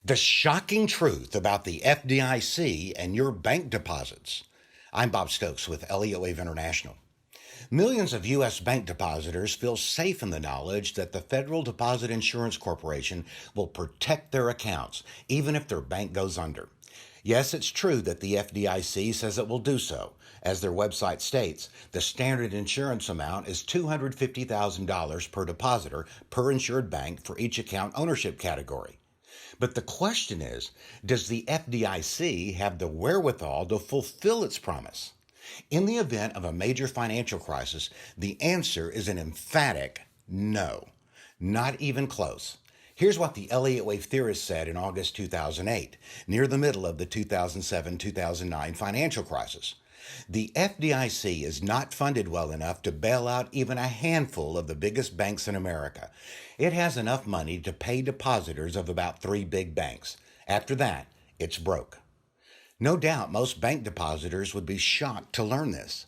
The shocking truth about the FDIC and your bank deposits. I'm Bob Stokes with Elliott International. Millions of U.S. bank depositors feel safe in the knowledge that the Federal Deposit Insurance Corporation will protect their accounts, even if their bank goes under. Yes, it's true that the FDIC says it will do so. As their website states, the standard insurance amount is $250,000 per depositor per insured bank for each account ownership category. But the question is, does the FDIC have the wherewithal to fulfill its promise? In the event of a major financial crisis, the answer is an emphatic no. Not even close. Here's what the Elliott theorist said in August 2008, near the middle of the 2007-2009 financial crisis. The FDIC is not funded well enough to bail out even a handful of the biggest banks in America. It has enough money to pay depositors of about 3 big banks. After that, it's broke. No doubt most bank depositors would be shocked to learn this.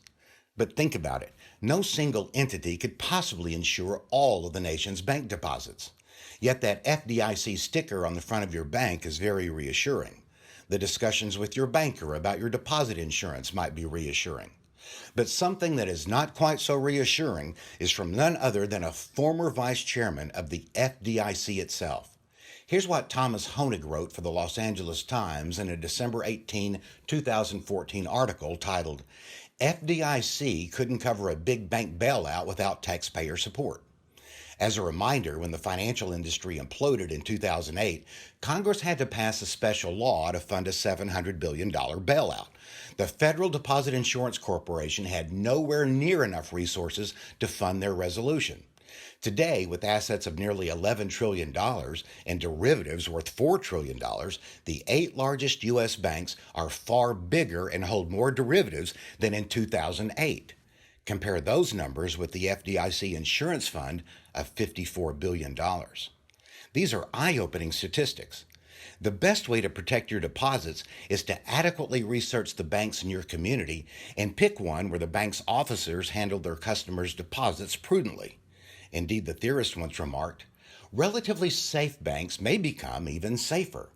But think about it. No single entity could possibly insure all of the nation's bank deposits. Yet that FDIC sticker on the front of your bank is very reassuring. The discussions with your banker about your deposit insurance might be reassuring. But something that is not quite so reassuring is from none other than a former vice chairman of the FDIC itself. Here's what Thomas Honig wrote for the Los Angeles Times in a December 18, 2014 article titled, "FDIC Couldn't Cover a Big Bank Bailout Without Taxpayer Support." As a reminder, when the financial industry imploded in 2008, Congress had to pass a special law to fund a $700 billion bailout. The Federal Deposit Insurance Corporation had nowhere near enough resources to fund their resolution. Today, with assets of nearly $11 trillion and derivatives worth $4 trillion, the 8 largest U.S. banks are far bigger and hold more derivatives than in 2008. Compare those numbers with the FDIC insurance fund of $54 billion. These are eye-opening statistics. The best way to protect your deposits is to adequately research the banks in your community and pick one where the bank's officers handle their customers' deposits prudently. Indeed, the theorist once remarked, relatively safe banks may become even safer.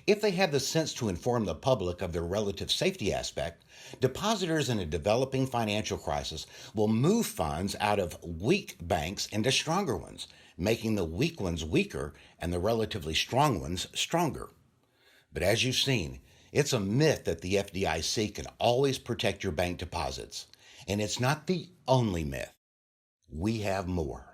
If they have the sense to inform the public of their relative safety aspect, depositors in a developing financial crisis will move funds out of weak banks into stronger ones, making the weak ones weaker and the relatively strong ones stronger. But as you've seen, it's a myth that the FDIC can always protect your bank deposits. And it's not the only myth. We have more.